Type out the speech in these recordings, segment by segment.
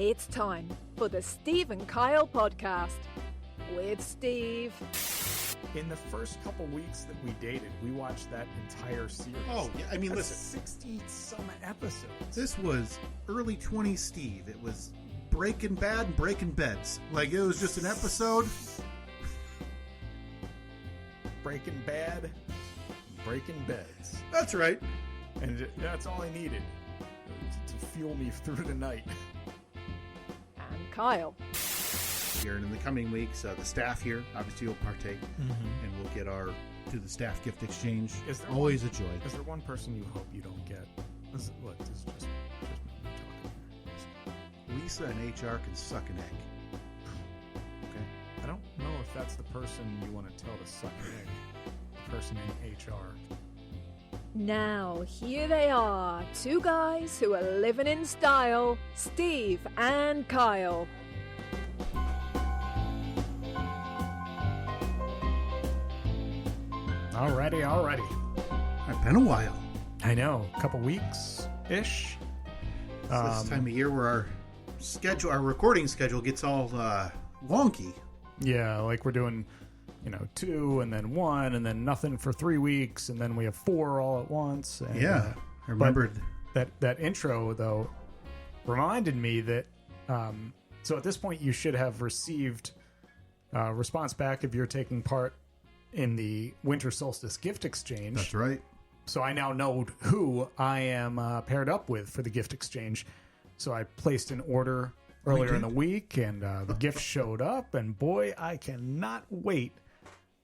It's time for the Steve and Kyle podcast with Steve. In the first couple weeks that we dated, we watched that entire series. Oh, yeah. I mean, That's listen. 60-some episodes. This was early 20s Steve. It was Breaking Bad and Breaking Beds. Like, it was just an episode. Breaking Bad, Breaking Beds. That's right. And that's all I needed to fuel me through the night. And Kyle. Here, and in the coming weeks, the staff here obviously will partake, and we'll get do the staff gift exchange. Is there Always a joy. Is there one person you hope you don't get? This is just me talking. Lisa in HR can suck an egg. Okay. I don't know if that's the person you want to tell to suck an egg. The person in HR. Now, here they are, two guys who are living in style, Steve and Kyle. Alrighty. It's been a while. I know, a couple weeks-ish. It's this time of year where our recording schedule gets all wonky. Yeah, like we're doing, 2 and then 1 and then nothing for 3 weeks and then we have 4 all at once. And, Yeah, I remembered. That intro, though, reminded me that, so at this point you should have received a response back if you're taking part in the Winter Solstice gift exchange. That's right. So I now know who I am paired up with for the gift exchange. So I placed an order earlier in the week, and the gift showed up. And boy, I cannot wait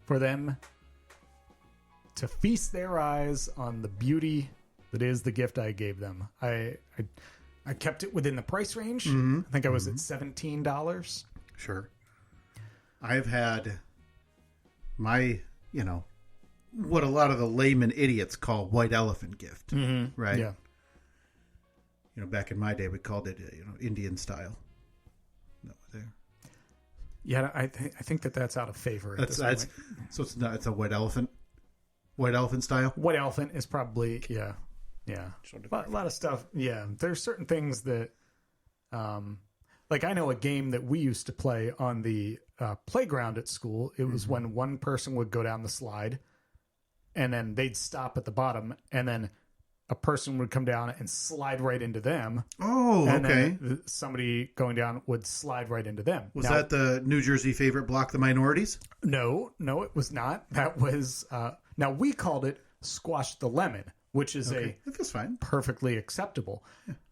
for them to feast their eyes on the beauty that is the gift I gave them. I kept it within the price range. I think I was at $17. Sure. I've had my, what a lot of the layman idiots call white elephant gift, right? Yeah. Back in my day, we called it, Indian style. That was there. Yeah, I think that's out of favor at this point. So it's a white elephant style. White elephant is probably yeah. A lot of stuff. Yeah, there's certain things that, like I know a game that we used to play on the playground at school. It was when one person would go down the slide, and then they'd stop at the bottom, and then a person would come down and slide right into them. Oh, and okay. Then somebody going down would slide right into them. Was that the New Jersey favorite block the minorities? No, it was not. That was now we called it squash the lemon, which is That's fine. perfectly acceptable.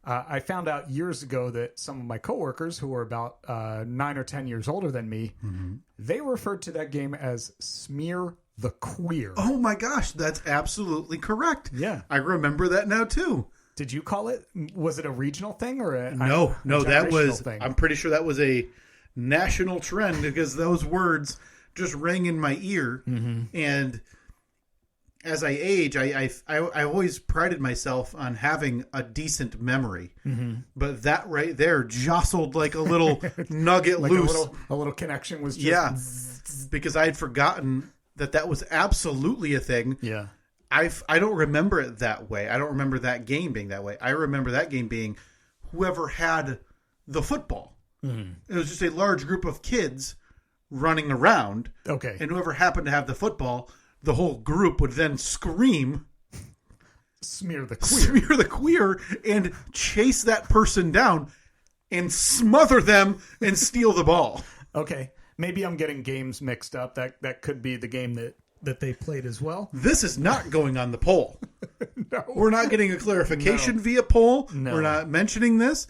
I found out years ago that some of my coworkers who were about 9 or 10 years older than me, they referred to that game as Smear the Queer. Oh my gosh, that's absolutely correct. Yeah. I remember that now too. Did you call it? Was it a regional thing or a No, that was, thing? I'm pretty sure that was a national trend because those words just rang in my ear. And as I age, I always prided myself on having a decent memory. But that right there jostled like a little nugget like loose. A little connection was just... because I had forgotten that was absolutely a thing. Yeah. I don't remember it that way. I don't remember that game being that way. I remember that game being whoever had the football. It was just a large group of kids running around. Okay. And whoever happened to have the football, the whole group would then scream, Smear the Queer, and chase that person down and smother them and steal the ball. Okay. Maybe I'm getting games mixed up. That could be the game that they played as well. This is not going on the poll. No. We're not getting a clarification via poll. No. We're not mentioning this.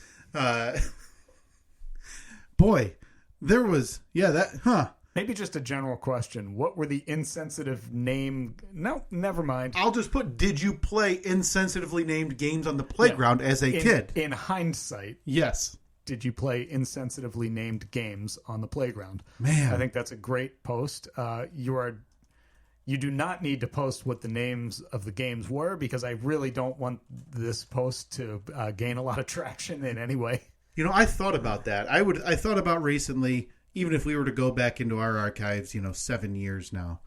Boy, there was, Maybe just a general question. What were the insensitive name? No, never mind. I'll just put, did you play insensitively named games on the playground as a kid? In hindsight, Yes. did you play insensitively named games on the playground? Man. I think that's a great post. You do not need to post what the names of the games were because I really don't want this post to gain a lot of traction in any way. I thought about that. I thought about recently, even if we were to go back into our archives, 7 years now,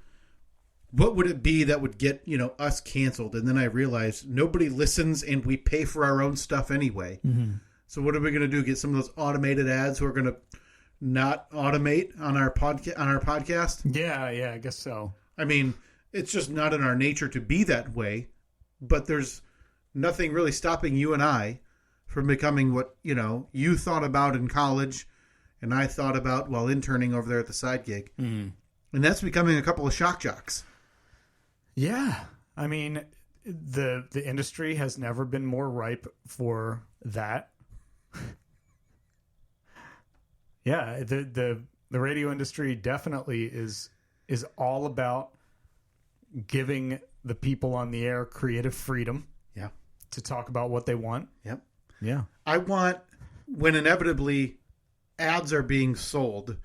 what would it be that would get, us canceled? And then I realized nobody listens and we pay for our own stuff anyway. So what are we going to do? Get some of those automated ads who are going to not automate on our podcast? Yeah, I guess so. I mean, it's just not in our nature to be that way, but there's nothing really stopping you and I from becoming what, you thought about in college and I thought about while interning over there at the side gig. Mm. And that's becoming a couple of shock jocks. Yeah. I mean, the industry has never been more ripe for that. Yeah, the radio industry definitely is all about giving the people on the air creative freedom. Yeah. To talk about what they want. Yep. Yeah. I want, when inevitably ads are being sold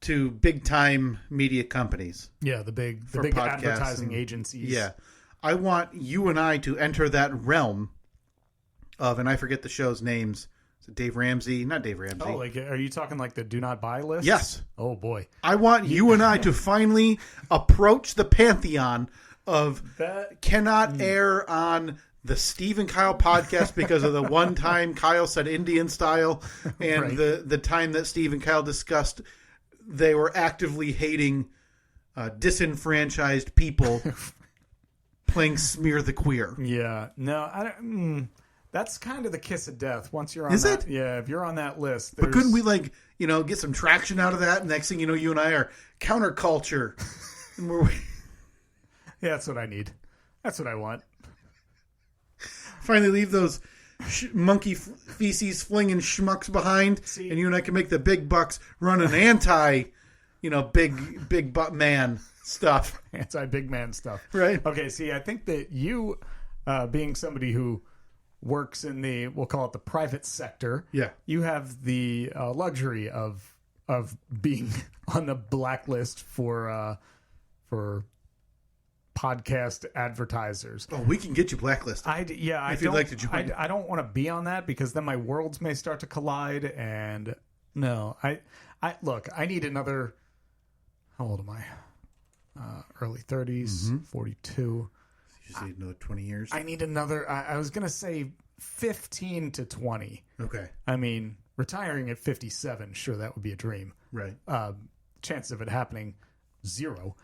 to big time media companies. Yeah, the big advertising agencies. Yeah. I want you and I to enter that realm of, and I forget the show's names. Is it Dave Ramsey? Not Dave Ramsey. Oh, like, are you talking like the do not buy list? Yes. Oh boy. I want you and I to finally approach the pantheon of cannot air on the Steve and Kyle podcast because of the one time Kyle said Indian style and Right. the time that Steve and Kyle discussed they were actively hating disenfranchised people playing Smear the Queer. Yeah. No, I don't. That's kind of the kiss of death. Once you're on Is that, it? yeah, if you're on that list. But couldn't we get some traction out of that? Next thing you know, you and I are counterculture. And we're Yeah, that's what I need. That's what I want. finally leave those monkey feces flinging schmucks behind, See? and you and I can make the big bucks run an anti, big butt man stuff. Anti-big man stuff. Right. Okay, see, I think that you, being somebody who works in we'll call it the private sector, Yeah. you have the luxury of being on the blacklist for podcast advertisers. Oh, we can get you blacklisted. If you'd like to join. I don't want to be on that because then my worlds may start to collide. And no, I need another. How old am I? Early 30s, 42. You just need another 20 years. I need another. I was gonna say 15 to 20. Okay. I mean, retiring at 57, sure, that would be a dream. Right. Chance of it happening, 0.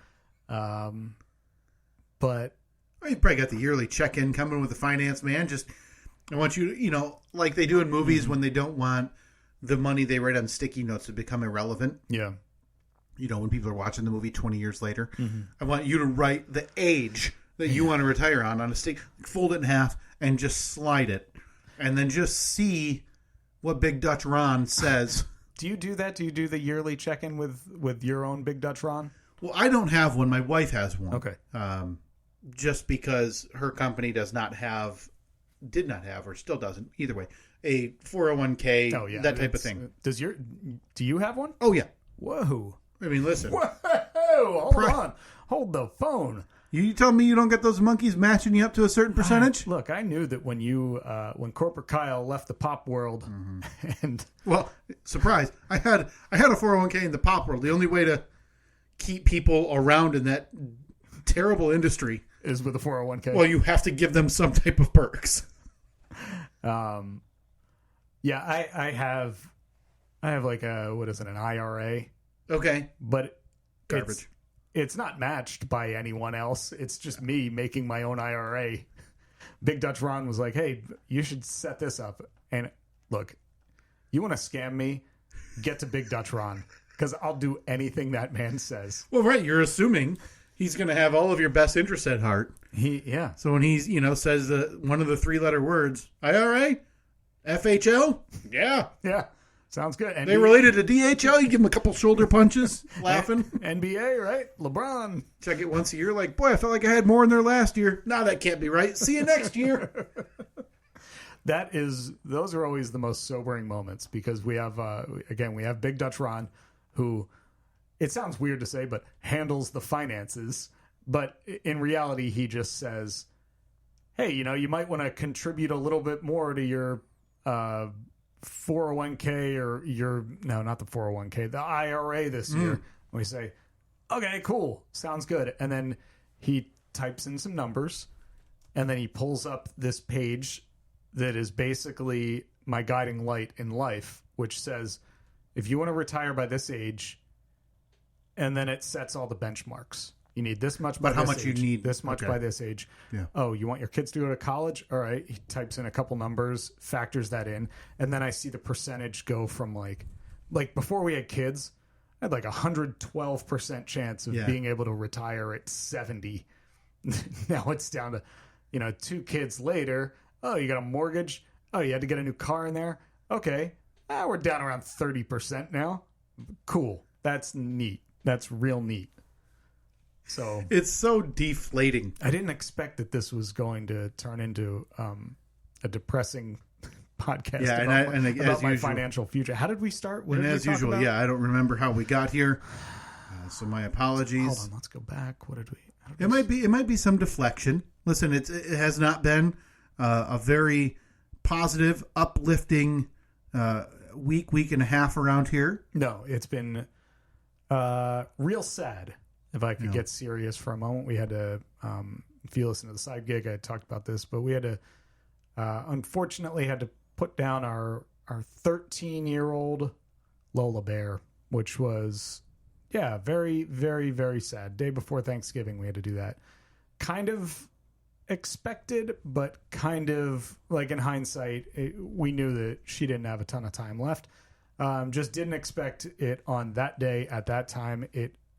But Well, you probably got the yearly check-in coming with the finance man. Just, I want you to, like they do in movies when they don't want the money they write on sticky notes to become irrelevant. yeah, When people are watching the movie 20 years later. I want you to write the age that you want to retire on a stick, fold it in half, and just slide it. And then just see what Big Dutch Ron says. do you do that? Do you do the yearly check-in with your own Big Dutch Ron? Well, I don't have one. My wife has one. Okay. Just because her company did not have, or still doesn't, either way, a 401k, Oh yeah, that type of thing. Do you have one? Oh, yeah. Whoa. I mean, listen. Whoa, hold on. Hold the phone. You tell me you don't get those monkeys matching you up to a certain percentage? Look, I knew that when when Corporate Kyle left the pop world and Well, surprise. I had a 401k in the pop world. The only way to keep people around in that terrible industry is with a 401k. well, you have to give them some type of perks. Yeah, I have like an IRA, Okay. but Garbage. It's not matched by anyone else. It's just me making my own IRA. Big Dutch Ron was like, "Hey, you should set this up." And look, you want to scam me? Get to Big Dutch Ron because I'll do anything that man says. Well, right. You're assuming he's going to have all of your best interests at heart. Yeah. So when he's, says one of the 3-letter words, IRA, FHL, yeah. Yeah. Sounds good. They related to DHL, you give him a couple shoulder punches, laughing. NBA, right? LeBron. Check it once a year, like, boy, I felt like I had more in there last year. No, that can't be right. See you next year. Those are always the most sobering moments because we have, we have Big Dutch Ron, who, it sounds weird to say, but handles the finances. But in reality, he just says, hey, you might want to contribute a little bit more to your 401k or not the 401k, the IRA this year. And we say, okay, cool. Sounds good. And then he types in some numbers and then he pulls up this page that is basically my guiding light in life, which says if you want to retire by this age, and then it sets all the benchmarks. You need this much by But how this much age, you need? this much Okay. by this age. Yeah. Oh, you want your kids to go to college? All right. He types in a couple numbers, factors that in, and then I see the percentage go from like before we had kids, I had like 112% chance of Yeah. being able to retire at 70. Now it's down to, 2 kids later. Oh, you got a mortgage. Oh, you had to get a new car in there. Okay. We're down around 30% now. Cool. That's neat. That's real neat. So It's so deflating. I didn't expect that this was going to turn into a depressing podcast Yeah, about, and about as my usual- financial future. How did we start? What And did we as talk usual, about? yeah, I don't remember how we got here. So my apologies. Hold on, let's go back. What did we? It might be some deflection. Listen, it has not been a very positive, uplifting week and a half around here. No, it's been real sad. If I could get serious for a moment, we had to, if you listen to the side gig, I talked about this, but we had to, unfortunately, had to put down our 13-year-old Lola Bear, which was, very, very, very sad. Day before Thanksgiving, we had to do that. Kind of expected, but kind of, like in hindsight, we knew that she didn't have a ton of time left. Just didn't expect it on that day at that time.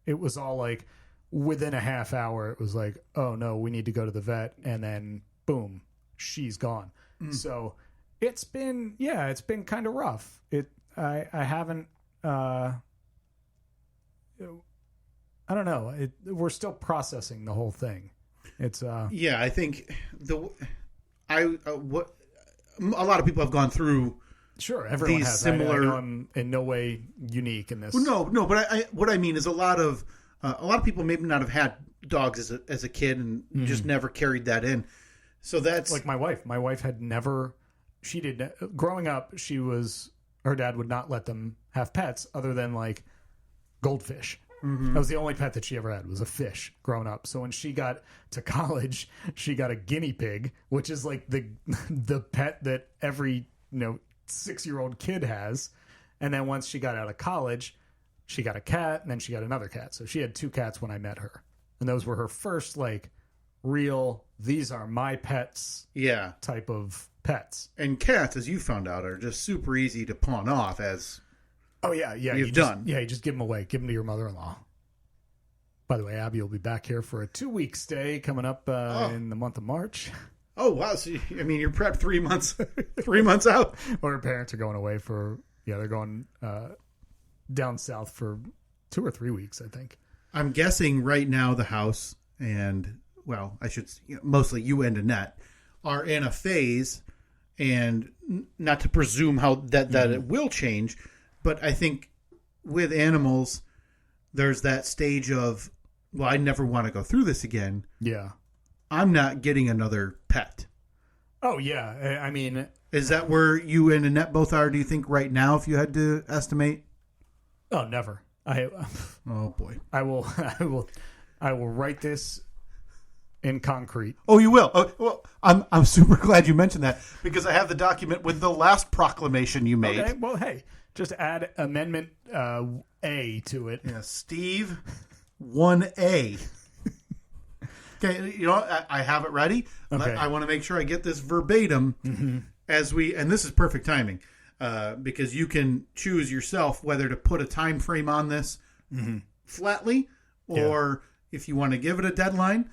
It was all like within a half hour, it was like, oh no, we need to go to the vet. And then boom, she's gone. So it's been kind of rough. I haven't, I don't know. We're still processing the whole thing. It's, Yeah, I think what a lot of people have gone through. sure, everyone These has. similar- I know I'm in no way unique in this. Well, no, but what I mean is a lot of people maybe not have had dogs as a kid and just never carried that in. So that's Like my wife. My wife had never. She did growing up. Her dad would not let them have pets other than like goldfish. That was the only pet that she ever had, was a fish growing up. So when she got to college, she got a guinea pig, which is like the pet that every 6-year-old kid has. And then once she got out of college, she got a cat, and then she got another cat. So she had 2 cats when I met her. And those were her first like real, these are my pets yeah. type of pets. And cats, as you found out, are just super easy to pawn off as. Oh, yeah. You've done. You just give them away. Give them to your mother-in-law. By the way, Abby will be back here for a 2-week stay coming up in the month of March. Oh, wow. So, I mean, you're prepped 3 months, 3 months out. Or her parents are going away they're going down south for 2 or 3 weeks, I think. I'm guessing right now the house and, well, I should, mostly you and Annette are in a phase, and not to presume how that it will change, but I think with animals, there's that stage of, well, I never want to go through this again. Yeah. I'm not getting another pet. Oh, yeah. I mean... Is that where you and Annette both are, do you think, right now, if you had to estimate? Oh, never. Oh, boy. I will write this in concrete. Oh, you will? Oh, well, I'm super glad you mentioned that, because I have the document with the last proclamation you made. Okay, well, hey, just add Amendment A to it. Yeah, Steve 1A. Okay, I have it ready. Okay. I want to make sure I get this verbatim and this is perfect timing, because you can choose yourself whether to put a time frame on this flatly, or if you want to give it a deadline.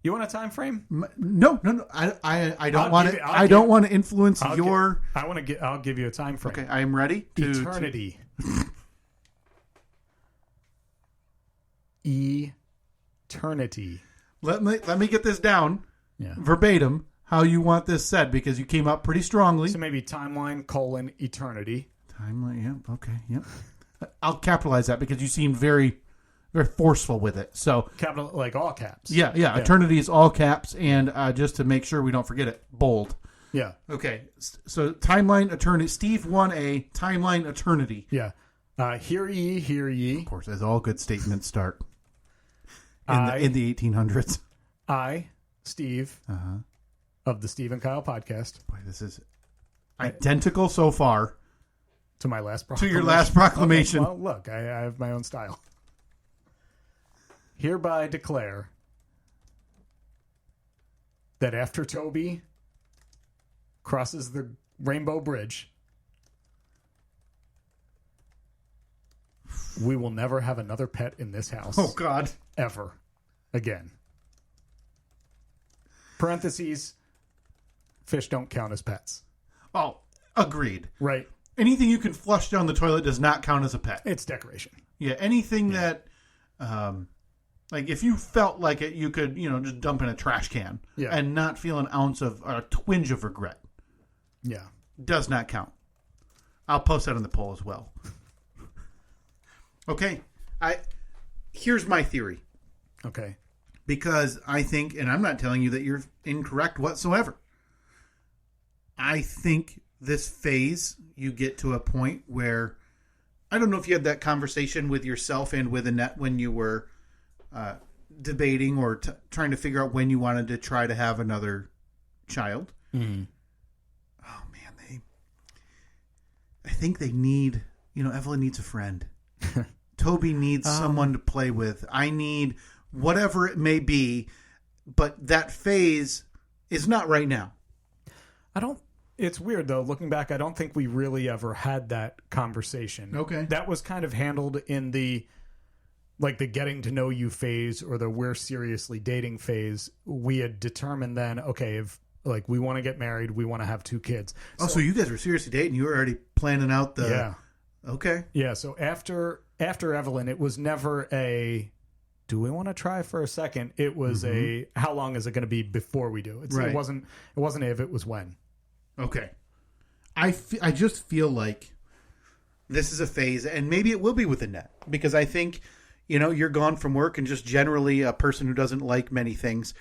You want a time frame? No. I don't want to. I don't want to influence your. I'll give you a time frame. Okay, I am ready. Eternity. Eternity. Let me get this down Yeah. verbatim. How you want this said, because you came up pretty strongly. So maybe timeline : eternity. Timeline. Yep. Okay. Yep. I'll capitalize that because you seemed very, very forceful with it. So Capital, like all caps. yeah. Eternity is all caps, and just to make sure we don't forget it, bold. Yeah. Okay. So timeline eternity. Steve 1A. Timeline eternity. Yeah. Hear ye, hear ye. Of course, as all good statements start in the 1800s. I, Steve, of the Steve and Kyle podcast, Boy, this is Identical so far to my last to proclamation. your last proclamation. Okay, well, look, I have my own style. Hereby declare that after Toby crosses the Rainbow Bridge, we will never have another pet in this house. Oh, God. Ever. Again. Parentheses, fish don't count as pets. Oh, agreed. Right. Anything you can flush down the toilet does not count as a pet. It's decoration. Yeah, anything that, like if you felt like it, you could, just dump in a trash can and not feel an ounce of, or a twinge of regret. Yeah. Does not count. I'll post that on the poll as well. Okay. Here's my theory. Okay. Because I think, and I'm not telling you that you're incorrect whatsoever. I think this phase, you get to a point where, I don't know if you had that conversation with yourself and with Annette when you were debating or trying to figure out when you wanted to try to have another child. Mm-hmm. Oh, man. I think they need, Evelyn needs a friend. Toby needs someone to play with. I need whatever it may be, but that phase is not right now. It's weird though, looking back, I don't think we really ever had that conversation. Okay. That was kind of handled in the getting to know you phase or the we're seriously dating phase. We had determined then, okay, if we want to get married, we want to have 2 kids. So you guys were seriously dating. You were already planning out the... Yeah. Okay. Yeah, so after Evelyn, it was never a, do we want to try for a second? It was a, how long is it going to be before we do it? Right. It wasn't if, it was when. Okay. I just feel like this is a phase, and maybe it will be with Annette, because I think, you're gone from work and just generally a person who doesn't like many things.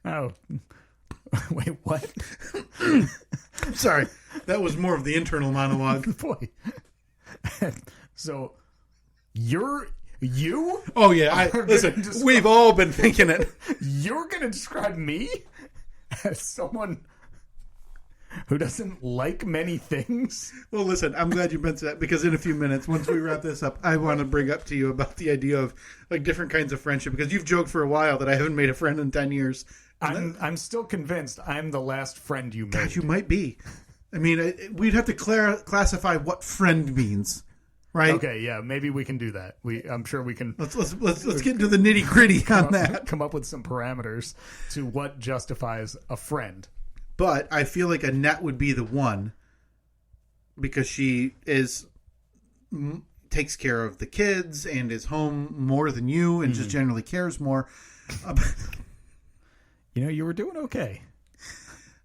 Oh. Wait, what? I'm sorry. That was more of the internal monologue. Boy. So, you? Oh, yeah. Listen, we've all been thinking it. You're going to describe me as someone who doesn't like many things? Well, listen, I'm glad you mentioned that, because in a few minutes, once we wrap this up, I want to bring up to you about the idea of different kinds of friendship, because you've joked for a while that I haven't made a friend in 10 years. I'm still convinced I'm the last friend you made. God, you might be. I mean, we'd have to classify what friend means, right? Okay, yeah, maybe we can do that. I'm sure we can. Let's get into the nitty gritty on that. Come up with some parameters to what justifies a friend. But I feel like Annette would be the one, because she takes care of the kids and is home more than you, and just generally cares more. You were doing okay.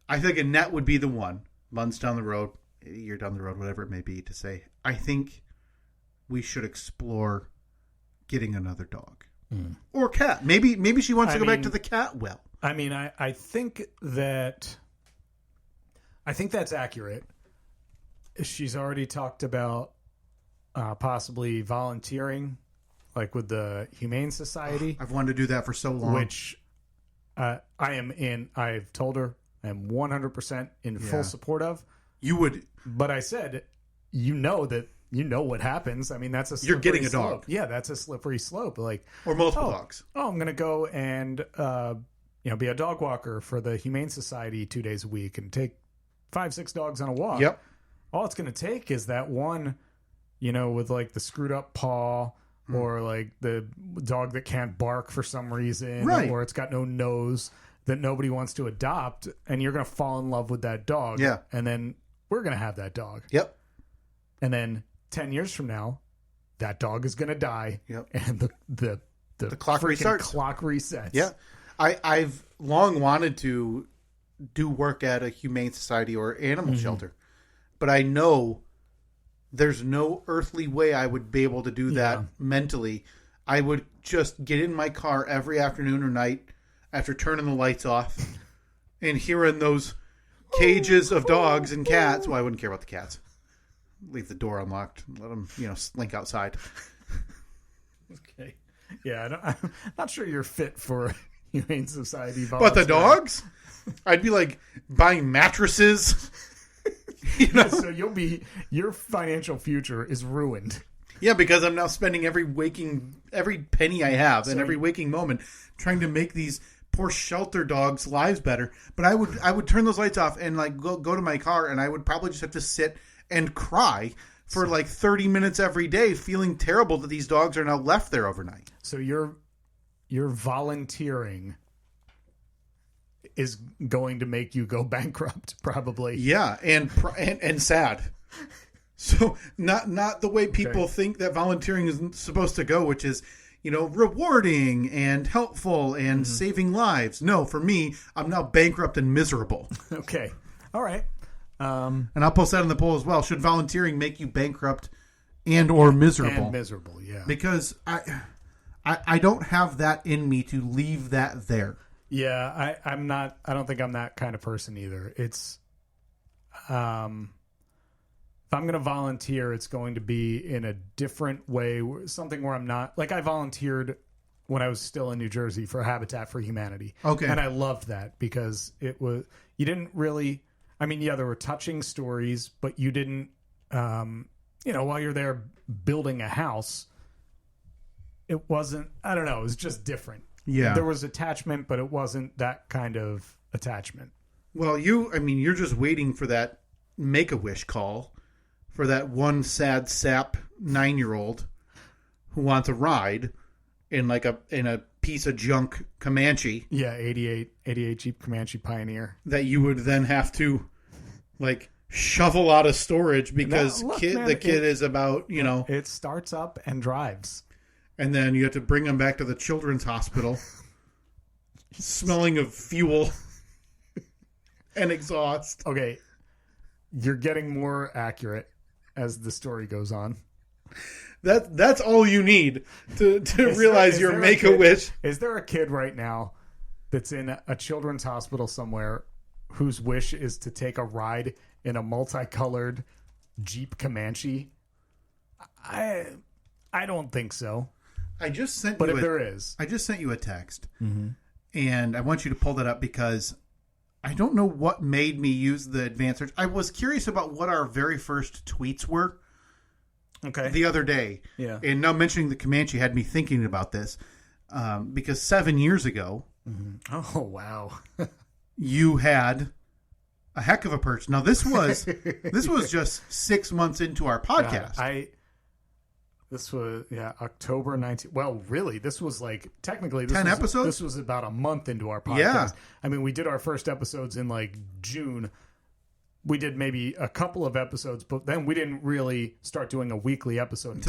I think Annette would be the one, months down the road, year down the road, whatever it may be, to say, I think we should explore getting another dog. Or cat. Maybe she wants to go back to the cat well. I mean, I think that's accurate. She's already talked about possibly volunteering, with the Humane Society. I've wanted to do that for so long. Which I am in. I've told her I am 100% in full support of. You would. But I said, that what happens. I mean, that's a slippery You're getting a slope. dog. Yeah, that's a slippery slope. Or multiple dogs. Oh, I'm going to go and be a dog walker for the Humane Society 2 days a week and take 5-6 dogs on a walk. Yep. All it's going to take is that one, with the screwed up paw, or the dog that can't bark for some reason, right, or it's got no nose that nobody wants to adopt, and you're going to fall in love with that dog. Yeah. And then we're going to have that dog. Yep. And then 10 years from now, that dog is going to die. Yep. And the clock restarts. Clock resets. Yeah. I've long wanted to do work at a humane society or animal shelter, but I know there's no earthly way I would be able to do that mentally. I would just get in my car every afternoon or night after turning the lights off and hearing those cages of dogs and cats. Well, I wouldn't care about the cats. Leave the door unlocked. Let them, slink outside. Okay. Yeah, I'm not sure you're fit for Humane Society But the volunteering. dogs? I'd be like buying mattresses. You know? So your financial future is ruined. Yeah, because I'm now spending every penny I have and every waking moment trying to make these poor shelter dogs' lives better. But I would turn those lights off and like go to my car, and I would probably just have to sit and cry for like 30 minutes every day, feeling terrible that these dogs are now left there overnight. So your volunteering is going to make you go bankrupt, probably. Yeah, and sad. So not the way people think that volunteering is supposed to go, which is, rewarding and helpful and saving lives. No, for me, I'm now bankrupt and miserable. Okay. All right. And I'll post that in the poll as well. Should volunteering make you bankrupt and or miserable? And miserable, yeah. Because I don't have that in me to leave that there. Yeah, I'm not. I don't think I'm that kind of person either. It's, if I'm going to volunteer, it's going to be in a different way, something where I'm not like I volunteered when I was still in New Jersey for Habitat for Humanity. Okay, and I loved that because you didn't really. I mean, yeah, there were touching stories, but you didn't. While you're there building a house, it wasn't. I don't know. It was just different. Yeah. There was attachment, but it wasn't that kind of attachment. Well, you're just waiting for that Make-A-Wish call for that one sad sap 9-year-old who wants a ride in a piece of junk Comanche. Yeah, 88 Jeep Comanche Pioneer. That you would then have to like shovel out of storage because the kid is about, It starts up and drives. And then you have to bring them back to the children's hospital, smelling of fuel and exhaust. Okay, you're getting more accurate as the story goes on. That's all you need to realize your Make-A-Wish. Is there a kid right now that's in a children's hospital somewhere whose wish is to take a ride in a multicolored Jeep Comanche? I don't think so. I just sent but you if there is, I just sent you a text, and I want you to pull that up because I don't know what made me use the advanced search. I was curious about what our very first tweets were. Okay. The other day, yeah, and now mentioning the Comanche had me thinking about this because 7 years ago, oh wow, you had a heck of a purchase. Now this was just 6 months into our podcast. This was, October 19th. Well, really, this was like, technically, 10 episodes? This was about a month into our podcast. Yeah. I mean, we did our first episodes in like June. We did maybe a couple of episodes, but then we didn't really start doing a weekly episode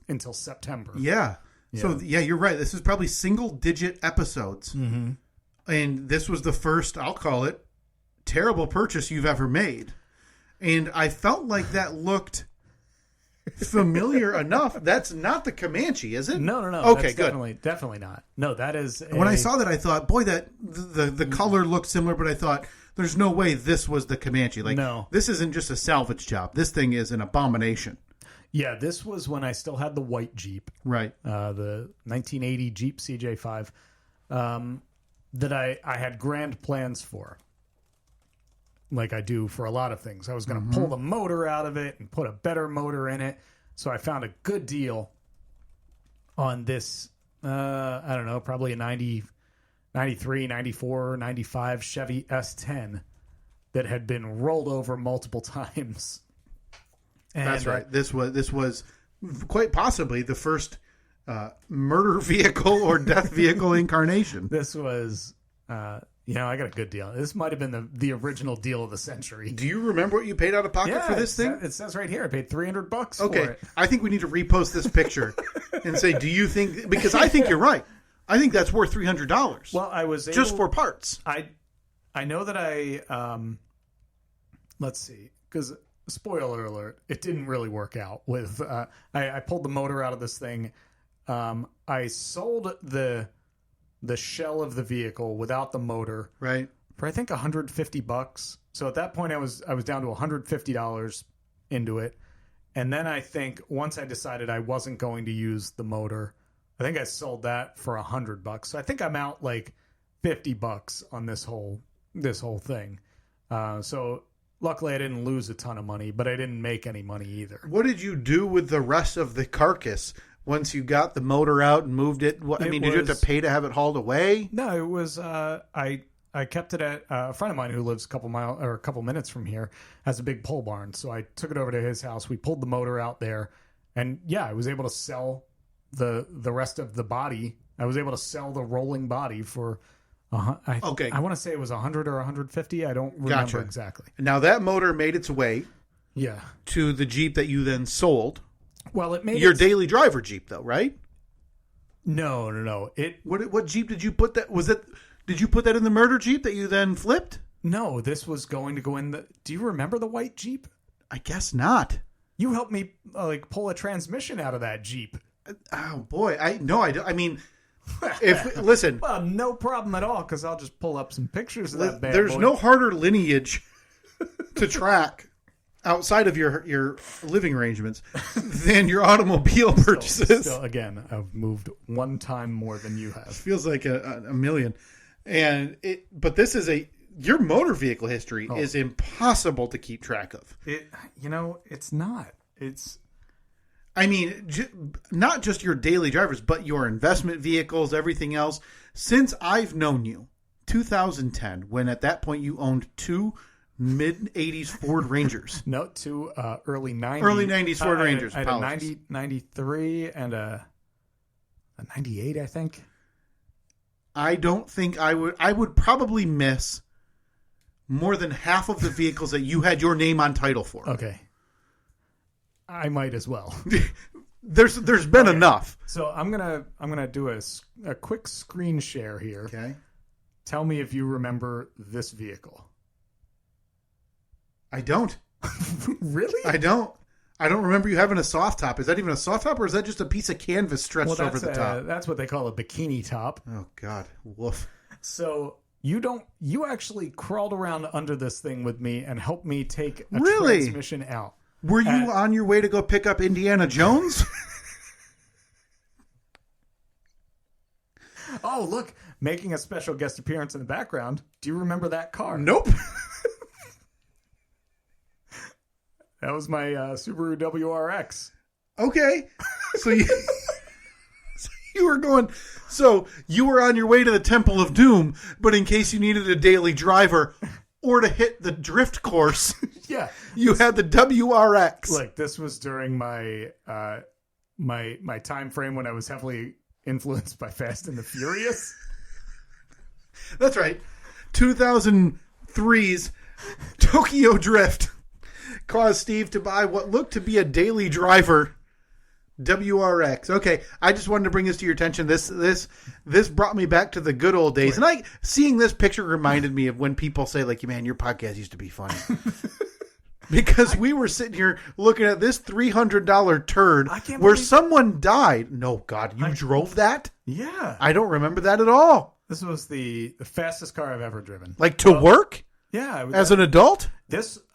until September. Yeah. So, you're right. This is probably single-digit episodes. Mm-hmm. And this was the first, I'll call it, terrible purchase you've ever made. And I felt like that looked familiar enough. That's not the Comanche, is it? No. Okay, that's good. Definitely not. No, that is. When I saw that, I thought, boy, that the color looked similar, but I thought, there's no way this was the Comanche. Like, no. This isn't just a salvage job. This thing is an abomination. Yeah, this was when I still had the white Jeep, right? The 1980 Jeep CJ5 that I had grand plans for. Like I do for a lot of things. I was going to pull the motor out of it and put a better motor in it. So I found a good deal on this, I don't know, probably a 93, 94, 95 Chevy S10 that had been rolled over multiple times. And, that's right. This was quite possibly the first murder vehicle or death vehicle incarnation. This was... I got a good deal. This might have been the original deal of the century. Do you remember what you paid out of pocket for this thing? It says right here. I paid $300 for it. I think we need to repost this picture and say, do you think... Because I think you're right. I think that's worth $300. Well, I was just for parts. I know that I... let's see. Because, spoiler alert, it didn't really work out. With I pulled the motor out of this thing. I sold the shell of the vehicle without the motor, right, for I think $150. So at that point, I was down to $150 into it, and then I think once I decided I wasn't going to use the motor, I think I sold that for $100. So I think I'm out like $50 on this whole thing. So luckily I didn't lose a ton of money, but I didn't make any money either. What did you do with the rest of the carcass once you got the motor out and moved it? Did you have to pay to have it hauled away? No, it was I kept it at a friend of mine who lives a couple minutes from here, has a big pole barn. So I took it over to his house. We pulled the motor out there, and yeah, I was able to sell the rest of the body. I was able to sell the rolling body for I want to say it was 100 or 150. I don't remember exactly. Now that motor made its way to the Jeep that you then sold. Well, it made your daily driver Jeep though, right? No. What Jeep did you put that? Did you put that in the murder Jeep that you then flipped? No, this was going to go in the. Do you remember the white Jeep? I guess not. You helped me pull a transmission out of that Jeep. Oh boy, I mean, listen, well, no problem at all, because I'll just pull up some pictures of that bad There's boy. no harder lineage to track outside of your living arrangements than your automobile purchases. Still, again, I've moved one time more than you have. Feels like a million, but this is your motor vehicle history is impossible to keep track of. It's not. I mean, not just your daily drivers, but your investment vehicles, everything else. Since I've known you, 2010, when at that point you owned two mid-'80s Ford Rangers. No, two early 90s. Early 90s Ford Rangers. I had a 90, 93 and a 98, I think. I don't think I would probably miss more than half of the vehicles that you had your name on title for. Okay. I might as well. There's been enough. So I'm gonna do a quick screen share here. Okay. Tell me if you remember this vehicle. I don't. Really? I don't remember you having a soft top. Is that even a soft top, or is that just a piece of canvas stretched over the top? That's what they call a bikini top. Oh God, woof. So you actually crawled around under this thing with me and helped me take a Really? transmission out. Were you on your way to go pick up Indiana Jones? Oh, look, making a special guest appearance in the background. Do you remember that car? Nope. That was my Subaru WRX. Okay. So you were going. So you were on your way to the Temple of Doom, but in case you needed a daily driver or to hit the drift course, yeah, you had the WRX. Look, this was during my my time frame when I was heavily influenced by Fast and the Furious. That's right. 2003's Tokyo Drift caused Steve to buy what looked to be a daily driver WRX. Okay, I just wanted to bring this to your attention. This brought me back to the good old days. Right. And seeing this picture reminded me of when people say, like, man, your podcast used to be funny. Because we were sitting here looking at this $300 turd where someone died. No, God, you drove that? Yeah. I don't remember that at all. This was the fastest car I've ever driven. Like to work? Yeah. As an adult?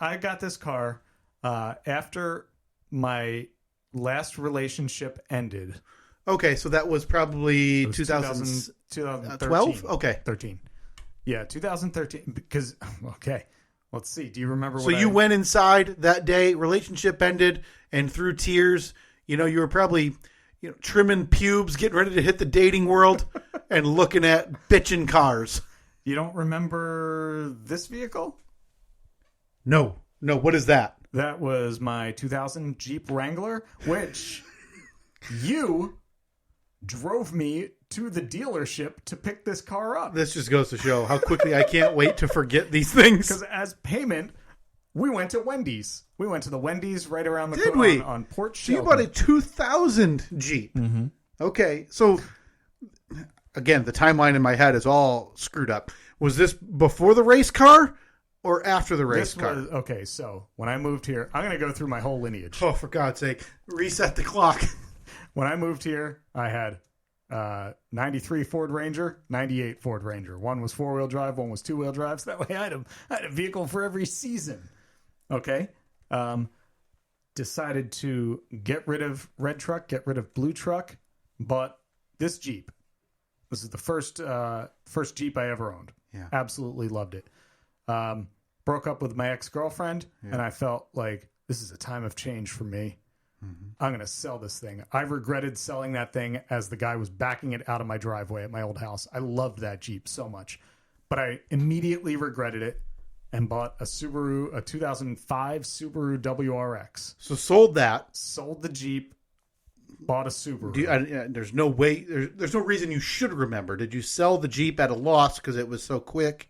I got this car after my last relationship ended. Okay, so that was probably 2012? Okay. 13. Yeah, 2013. Because, okay, let's see. Do you remember what you went inside that day, relationship ended, and through tears, you were probably trimming pubes, getting ready to hit the dating world, and looking at bitchin' cars. You don't remember this vehicle? No. What is that? That was my 2000 Jeep Wrangler, which you drove me to the dealership to pick this car up. This just goes to show how quickly I can't wait to forget these things. Because as payment, we went to Wendy's. We went to the Wendy's right around the corner. Did we? On Port So Shelton. you bought a 2000 Jeep. Mm-hmm. Okay, so again, the timeline in my head is all screwed up. Was this before the race car? Or after the race car? Okay, so when I moved here, I'm going to go through my whole lineage. Oh, for God's sake. Reset the clock. When I moved here, I had 93 Ford Ranger, 98 Ford Ranger. One was four-wheel drive, one was two-wheel drive. So that way I had a vehicle for every season. Okay? Decided to get rid of red truck, get rid of blue truck, bought this Jeep. This is the first Jeep I ever owned. Yeah. Absolutely loved it. Broke up with my ex-girlfriend, and I felt like this is a time of change for me. Mm-hmm. I'm going to sell this thing. I regretted selling that thing as the guy was backing it out of my driveway at my old house. I loved that Jeep so much. But I immediately regretted it and bought a 2005 Subaru WRX. So sold that. Sold the Jeep, bought a Subaru. There's no way, there's no reason you should remember. Did you sell the Jeep at a loss because it was so quick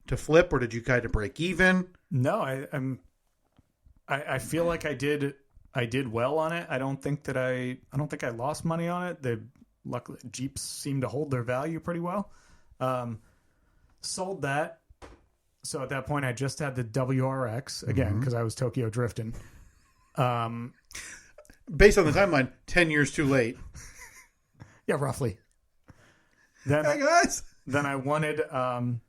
to flip, or did you kind of break even? No, I feel like I did well on it. I don't think I lost money on it. Luckily Jeeps seem to hold their value pretty well. Sold that. So at that point I just had the WRX again because I was Tokyo drifting. Based on the timeline, 10 years too late. Yeah, roughly. Then, hey guys. Then I wanted a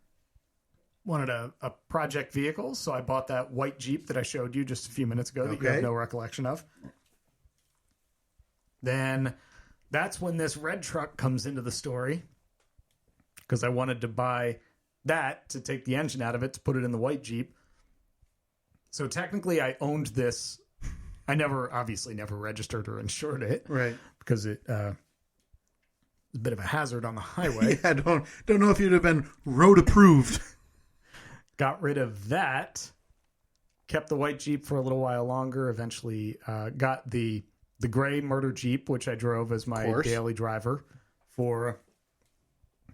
project vehicle, so I bought that white Jeep that I showed you just a few minutes ago that you have no recollection of. Then that's when this red truck comes into the story, because I wanted to buy that to take the engine out of it to put it in the white Jeep. So technically I owned this. I obviously never registered or insured it. Right. Because it was a bit of a hazard on the highway. Yeah, don't know if you'd have been road approved. Got rid of that. Kept the white Jeep for a little while longer. Eventually got the gray murder Jeep, which I drove as my daily driver for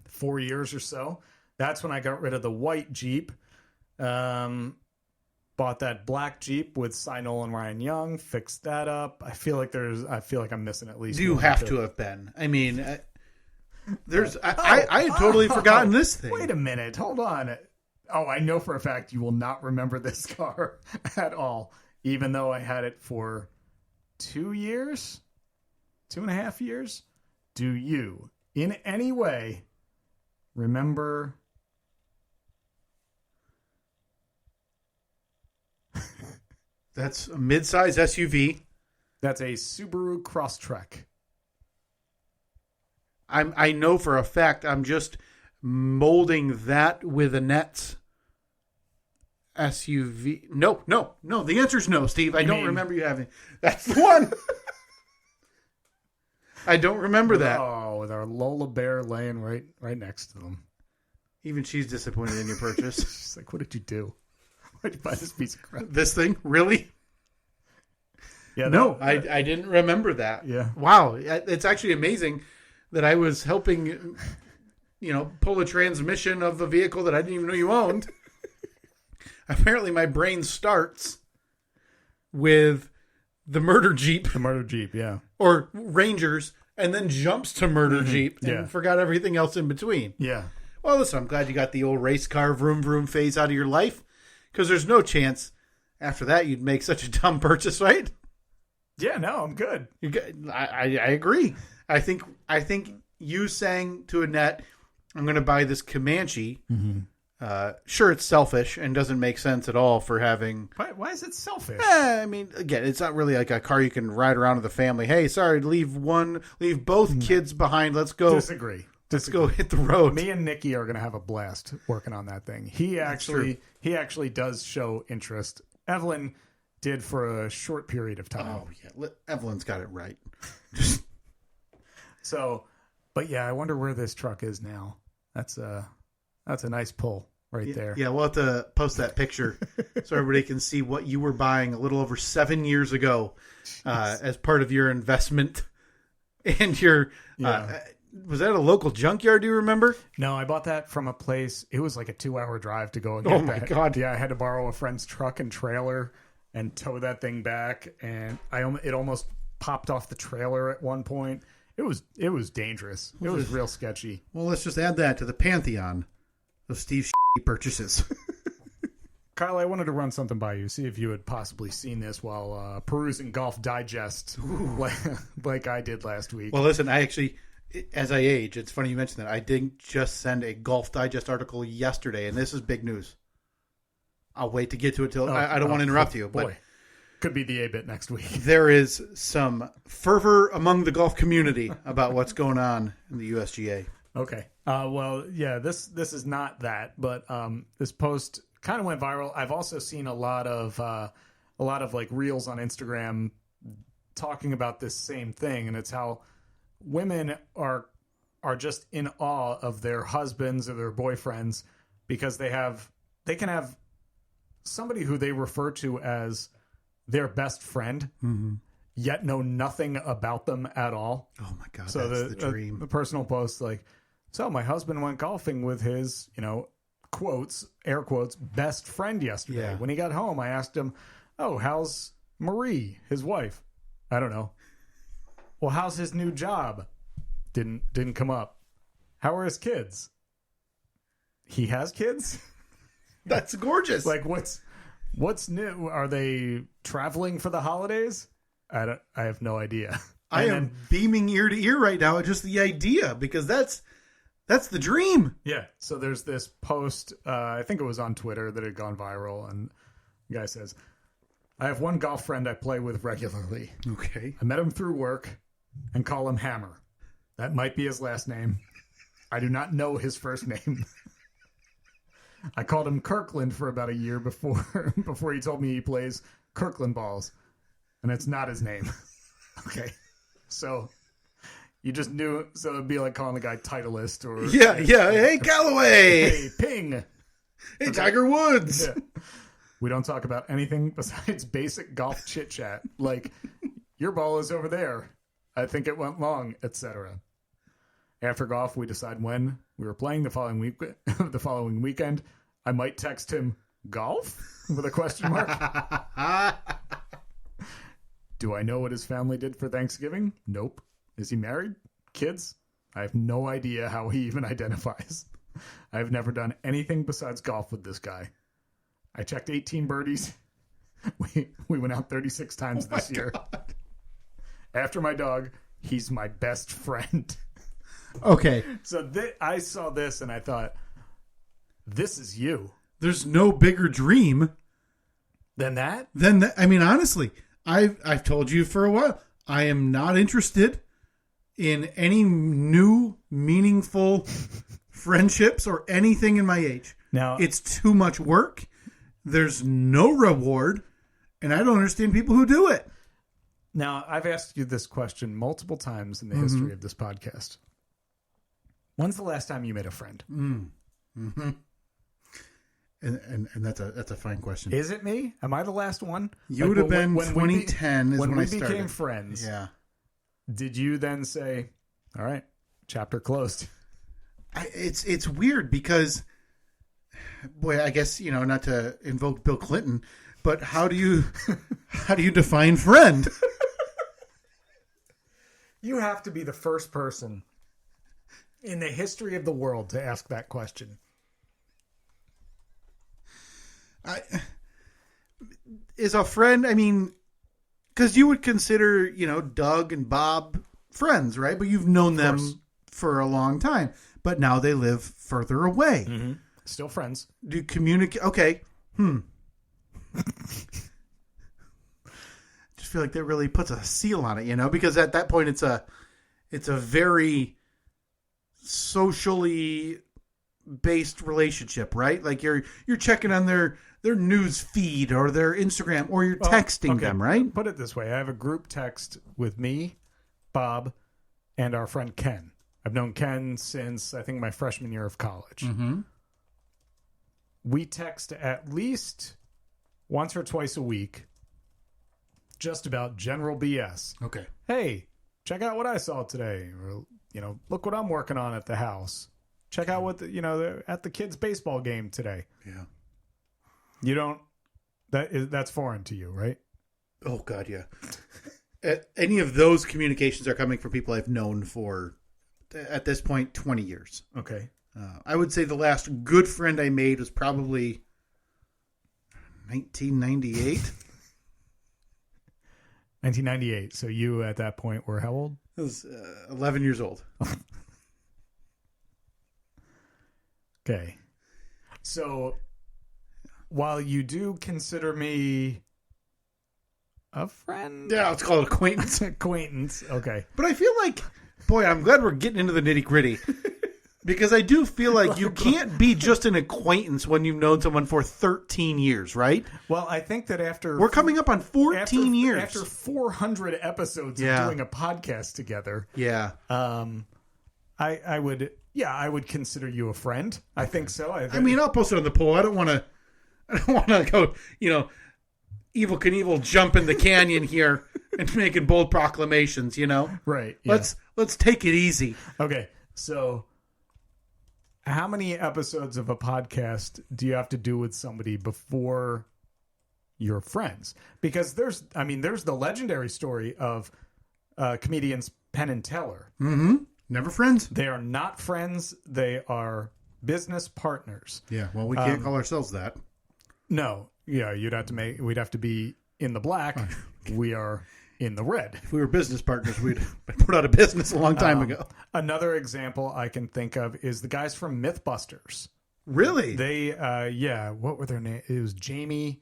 4 years or so. That's when I got rid of the white Jeep. Bought that black Jeep with Cy Nolan Ryan Young. Fixed that up. I feel like I'm missing at least. You have to have been. I mean, I had totally forgotten this thing. Wait a minute. Hold on. Oh, I know for a fact you will not remember this car at all, even though I had it for 2 years, 2.5 years. Do you, in any way, remember? That's a mid-size SUV. That's a Subaru Crosstrek. I know for a fact. I'm just molding that with Annette's SUV. No. The answer is no, Steve. I don't remember you having. That's the one. I don't remember that. Oh, with our Lola Bear laying right next to them. Even she's disappointed in your purchase. She's like, "What did you do? Why'd you buy this piece of crap? This thing? Really?" Yeah. No, I didn't remember that. Yeah. Wow. It's actually amazing that I was helping, pull a transmission of a vehicle that I didn't even know you owned. Apparently my brain starts with the murder Jeep. The murder Jeep, yeah. Or Rangers, and then jumps to murder Jeep and forgot everything else in between. Yeah. Well, listen, I'm glad you got the old race car vroom vroom phase out of your life, because there's no chance after that you'd make such a dumb purchase, right? Yeah, no, I'm good. I agree. I think you saying to Annette, "I'm going to buy this Comanche." Mm-hmm. Sure, it's selfish and doesn't make sense at all for having. Why is it selfish? I mean, again, it's not really like a car you can ride around with the family. Hey, sorry, leave both kids behind. Let's go. Disagree. Let's go hit the road. Me and Nikki are going to have a blast working on that thing. He actually does show interest. Evelyn did for a short period of time. Oh yeah, Evelyn's got it right. So, but yeah, I wonder where this truck is now. That's a nice pull there. Yeah, we'll have to post that picture so everybody can see what you were buying a little over 7 years ago as part of your investment and your. Was that a local junkyard? Do you remember? No, I bought that from a place. It was like a 2-hour drive to go and get Oh my God! Yeah, I had to borrow a friend's truck and trailer and tow that thing back, and it almost popped off the trailer at one point. It was dangerous. It was real sketchy. Well, let's just add that to the pantheon of Steve's purchases. Kyle, I wanted to run something by you, see if you had possibly seen this while perusing Golf Digest like I did last week. Well, listen, I actually, as I age, it's funny you mentioned that. I did just send a Golf Digest article yesterday, and this is big news. I'll wait to get to it till I don't want to interrupt you. Boy. But could be the A-bit next week. There is some fervor among the golf community about what's going on in the USGA. Okay. Well, yeah, this is not that, but this post kind of went viral. I've also seen a lot of like reels on Instagram talking about this same thing, and it's how women are just in awe of their husbands or their boyfriends because they can have somebody who they refer to as their best friend, yet know nothing about them at all. Oh my God, so that's the dream. The personal post like, so my husband went golfing with his, quotes, air quotes, best friend yesterday. Yeah. When he got home, I asked him, oh, how's Marie, his wife? I don't know. Well, how's his new job? Didn't come up. How are his kids? He has kids? That's gorgeous. Like what's new? Are they traveling for the holidays? I have no idea. I am beaming ear to ear right now at just the idea, because that's the dream. Yeah. So there's this post, I think it was on Twitter, that had gone viral, and the guy says, I have one golf friend I play with regularly. Okay. I met him through work and call him Hammer. That might be his last name. I do not know his first name. I called him Kirkland for about a year before he told me he plays Kirkland balls. And it's not his name. Okay. So you just knew. So it'd be like calling the guy Titleist or. Yeah. Hey, Callaway. Hey, Ping. Hey, Tiger Woods. Yeah. We don't talk about anything besides basic golf chit chat. Like, your ball is over there. I think it went long, etc. After golf, we decide when we were playing the following weekend. I might text him golf with a question mark. Do I know what his family did for Thanksgiving? Nope. Is he married? Kids? I have no idea how he even identifies. I have never done anything besides golf with this guy. I checked 18 birdies. We went out 36 times this year. After my dog, he's my best friend. Okay. So I saw this and I thought, this is you. There's no bigger dream Than that? I mean, honestly, I've told you for a while, I am not interested in any new meaningful friendships or anything in my age. Now, It's too much work. There's no reward, and I don't understand people who do it. Now, I've asked you this question multiple times in the history of this podcast. When's the last time you made a friend? Mm-hmm. And that's a fine question. Is it me? Am I the last one? You would have been 2010 when we I started. became friends. Yeah. Did you then say, all right, chapter closed? It's weird because, boy, I guess, not to invoke Bill Clinton, but how do you define friend? You have to be the first person in the history of the world to ask that question. Is a friend, I mean, because you would consider, Doug and Bob friends, right? But you've known them for a long time. But now they live further away. Mm-hmm. Still friends. Do you communicate? Okay. Just feel like that really puts a seal on it, because at that point it's a very socially based relationship, right? Like you're checking on their news feed or their Instagram, or you're texting them, right? Put it this way. I have a group text with me, Bob, and our friend Ken. I've known Ken since, I think, my freshman year of college. Mm-hmm. We text at least once or twice a week just about general BS. Okay. Hey, check out what I saw today. Or, look what I'm working on at the house. Check out what they're at the kids' baseball game today. Yeah. You don't. That's foreign to you, right? Oh God, yeah. Any of those communications are coming from people I've known for, at this point, 20 years. Okay. I would say the last good friend I made was probably 1998. 1998. So you at that point were how old? I was 11 years old. Okay. So while you do consider me a friend. Yeah, let's call it acquaintance. Acquaintance. Okay. But I feel like, boy, I'm glad we're getting into the nitty gritty. Because I do feel like you can't be just an acquaintance when you've known someone for 13 years, right? Well, I think that after... We're coming up on 14 years. After 400 episodes of doing a podcast together. Yeah. I would consider you a friend. I think so. I mean, I'll post it on the poll. I don't want to go, Evel Knievel jump in the canyon here and making bold proclamations, Right. Yeah. Let's take it easy. Okay. So how many episodes of a podcast do you have to do with somebody before you're friends? Because there's the legendary story of comedians Penn and Teller. Mm-hmm. Never friends. They are not friends. They are business partners. Yeah. Well, we can't call ourselves that. No. Yeah. We'd have to be in the black. We are in the red. If we were business partners, we'd put out of business a long time ago. Another example I can think of is the guys from Mythbusters. Really? They, what were their names? It was Jamie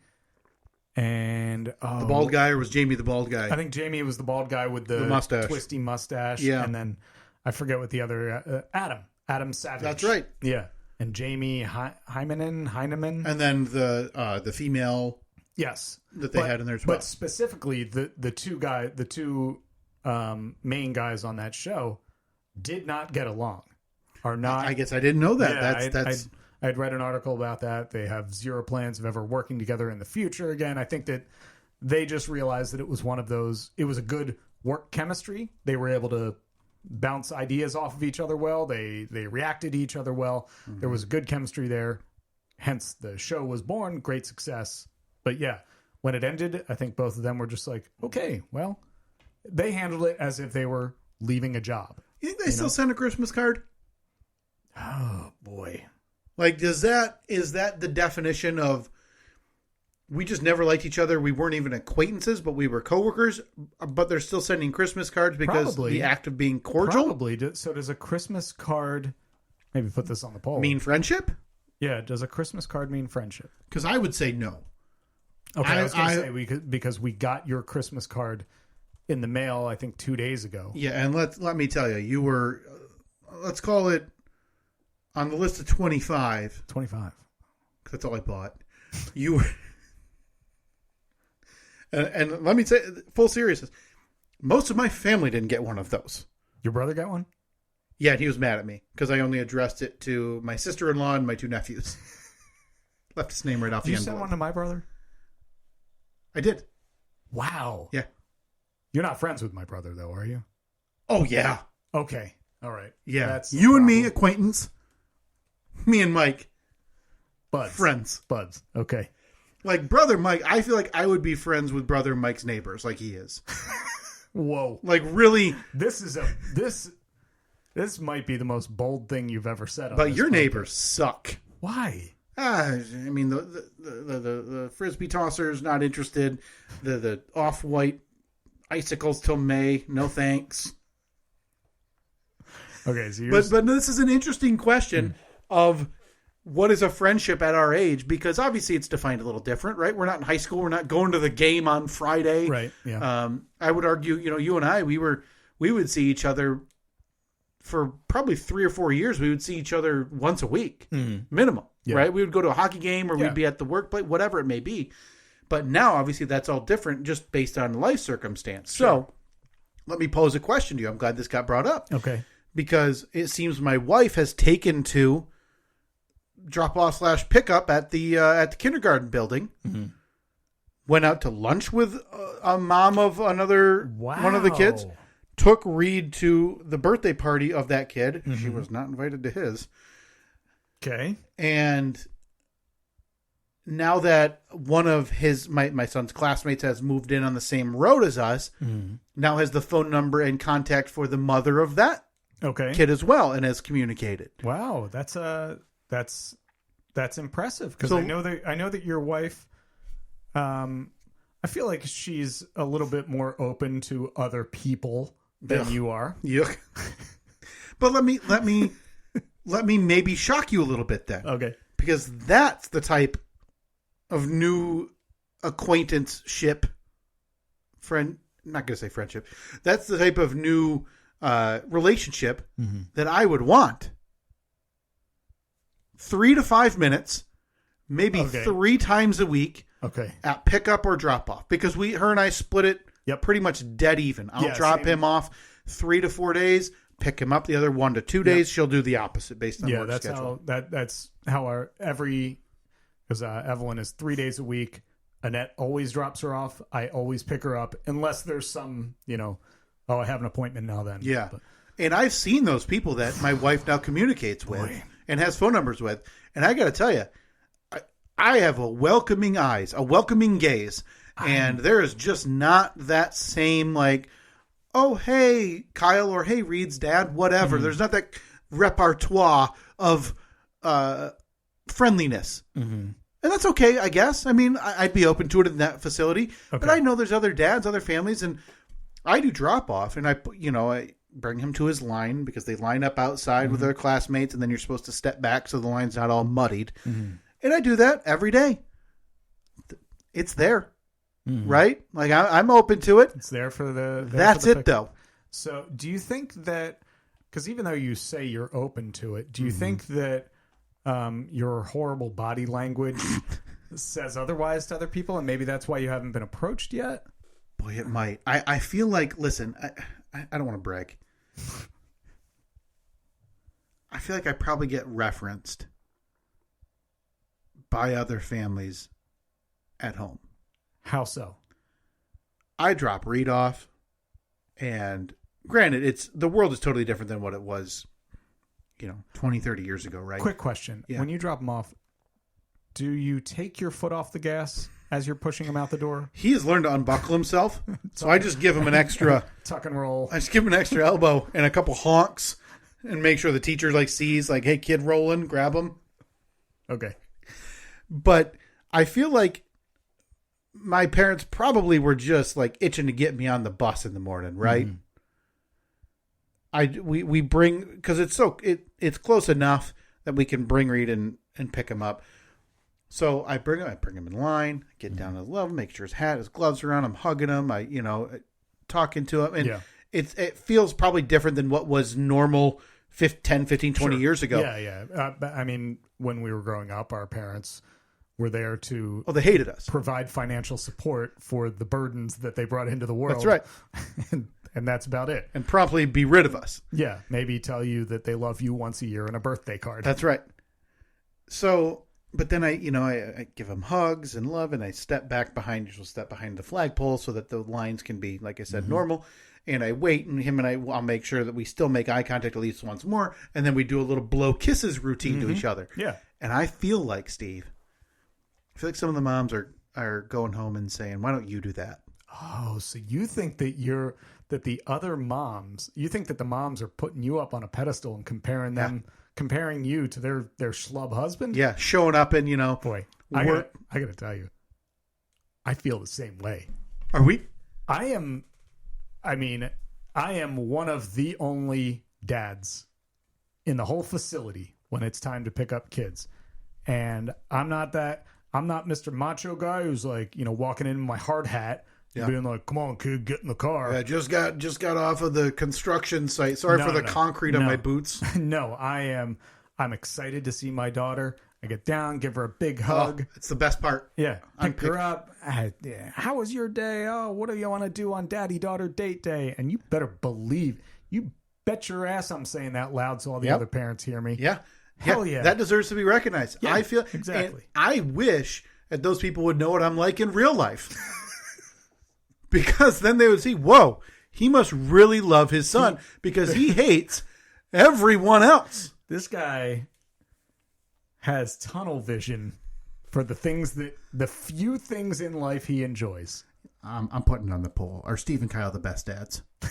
and... the bald guy, or was Jamie the bald guy? I think Jamie was the bald guy with the mustache. Twisty mustache. Yeah. And then I forget what the other... Adam Savage. That's right. Yeah. And Jamie Heineman. And then the female... Yes, that they had in there as well. But specifically, the two main guys on that show did not get along. Are not. I guess I didn't know that. Yeah, I had read an article about that. They have zero plans of ever working together in the future again. I think that they just realized that it was one of those. It was a good work chemistry. They were able to bounce ideas off of each other well. They reacted to each other well. Mm-hmm. There was good chemistry there. Hence, the show was born. Great success. But yeah, when it ended, I think both of them were just like, okay, well, they handled it as if they were leaving a job. You think they still send a Christmas card? Oh, boy. Like, is that the definition of we just never liked each other? We weren't even acquaintances, but we were coworkers, but they're still sending Christmas cards because the act of being cordial? Probably. So does a Christmas card, maybe put this on the poll, mean friendship? Yeah, does a Christmas card mean friendship? Because I would say no. Okay, I was going to say because we got your Christmas card in the mail, I think 2 days ago. Yeah, and let me tell you, you were, let's call it, on the list of 25. 25. That's all I bought. You were, and let me say, full seriousness, most of my family didn't get one of those. Your brother got one? Yeah, and he was mad at me because I only addressed it to my sister-in-law and my two nephews. Left his name right off the envelope. Did you send one to my brother? I did. Wow. Yeah. You're not friends with my brother, though, are you? Oh, yeah. Okay. All right. Yeah. That's you and me, acquaintance. Me and Mike. Buds. Friends. Buds. Okay. Like, brother Mike, I feel like I would be friends with brother Mike's neighbors like he is. Whoa. Like, really. This might be the most bold thing you've ever said on But this your podcast. neighbors suck. Why? I mean, the frisbee tossers not interested. The off-white icicles till May. No thanks. Okay, so but this is an interesting question of what is a friendship at our age, because obviously it's defined a little different, right? We're not in high school. We're not going to the game on Friday, right? Yeah. I would argue, you and I, we would see each other for probably 3 or 4 years. We would see each other once a week, minimum. Yeah. Right? We would go to a hockey game or we'd be at the workplace, whatever it may be. But now, obviously, that's all different just based on life circumstance. Sure. So let me pose a question to you. I'm glad this got brought up. Okay. Because it seems my wife has taken to drop-off / pickup at the kindergarten building. Mm-hmm. Went out to lunch with a mom of one of the kids. Took Reed to the birthday party of that kid. Mm-hmm. She was not invited to his. Okay. And now that one of my son's classmates has moved in on the same road as us, now has the phone number and contact for the mother of that kid as well, and has communicated. Wow, that's impressive, because I know that your wife, I feel like she's a little bit more open to other people than you are. Yuck. But let me maybe shock you a little bit then. Okay. Because that's the type of new acquaintanceship, I'm not going to say friendship. That's the type of new relationship that I would want. 3 to 5 minutes, maybe Okay. 3 times a week Okay. at pickup or drop off, because her and I split it pretty much dead even. I'll drop him off 3 to 4 days, pick him up the other 1 to 2 days. She'll do the opposite based on work schedule. That's how because Evelyn is 3 days a week. Annette always drops her off. I always pick her up unless there's some, I have an appointment now then. Yeah. But, and I've seen those people that my wife now communicates with and has phone numbers with. And I got to tell you, I have a welcoming eyes, a welcoming gaze. And there is just not that same like, oh, hey, Kyle, or hey, Reed's dad, whatever. Mm-hmm. There's not that repertoire of friendliness. Mm-hmm. And that's okay, I guess. I mean, I'd be open to it in that facility. Okay. But I know there's other dads, other families, and I do drop off. And I bring him to his line because they line up outside with their classmates, and then you're supposed to step back so the line's not all muddied. Mm-hmm. And I do that every day. It's there. Mm-hmm. Right? Like, I'm open to it. It's there for the... That's it, though. So, do you think that... Because even though you say you're open to it, do you think that your horrible body language says otherwise to other people, and maybe that's why you haven't been approached yet? Boy, it might. I feel like... Listen, I don't want to brag. I feel like I probably get referenced by other families at home. How so? I drop Reed off, and granted, the world is totally different than what it was, 20, 30 years ago, right? Quick question. Yeah. When you drop him off, do you take your foot off the gas as you're pushing him out the door? He has learned to unbuckle himself, so I just give him an extra... tuck and roll. I just give him an extra elbow and a couple honks and make sure the teacher sees, hey, kid rolling, grab him. Okay. But I feel like my parents probably were just itching to get me on the bus in the morning, right? Mm-hmm. We bring, because it's close enough that we can bring Reed and pick him up. So I bring him in line, get down to the level, make sure his hat, his gloves are on, I'm hugging him, talking to him, and it feels probably different than what was normal 10, 15, 20 years ago. Yeah. I mean, when we were growing up, our parents were there to they hated us, provide financial support for the burdens that they brought into the world. That's right. and that's about it. And promptly be rid of us. Yeah. Maybe tell you that they love you once a year in a birthday card. That's right. So, but then I give him hugs and love, and I step behind the flagpole so that the lines can be, like I said, normal. And I wait, and I'll make sure that we still make eye contact at least once more. And then we do a little blow kisses routine to each other. Yeah. And I feel like, Steve, some of the moms are going home and saying, why don't you do that? Oh, so you think that the other moms, you think that the moms are putting you up on a pedestal and comparing you to their schlub husband? Yeah, showing up and, Boy, I gotta tell you, I feel the same way. Are we? I am one of the only dads in the whole facility when it's time to pick up kids. And I'm not Mr. Macho guy who's walking in my hard hat and being like, come on, kid, get in the car. Yeah, just got off of the construction site. Sorry for the concrete on my boots. No, I'm excited to see my daughter. I get down, give her a big hug. It's the best part. Yeah. Pick her up. How was your day? Oh, what do you want to do on daddy-daughter date day? And you better believe, you bet your ass I'm saying that loud so all the other parents hear me. Yeah. Hell yeah. That deserves to be recognized. Yeah, I feel exactly. I wish that those people would know what I'm like in real life. Because then they would see, whoa, he must really love his son because he hates everyone else. This guy has tunnel vision for the few things in life he enjoys. I'm putting on the poll. Are Steve and Kyle the best dads? I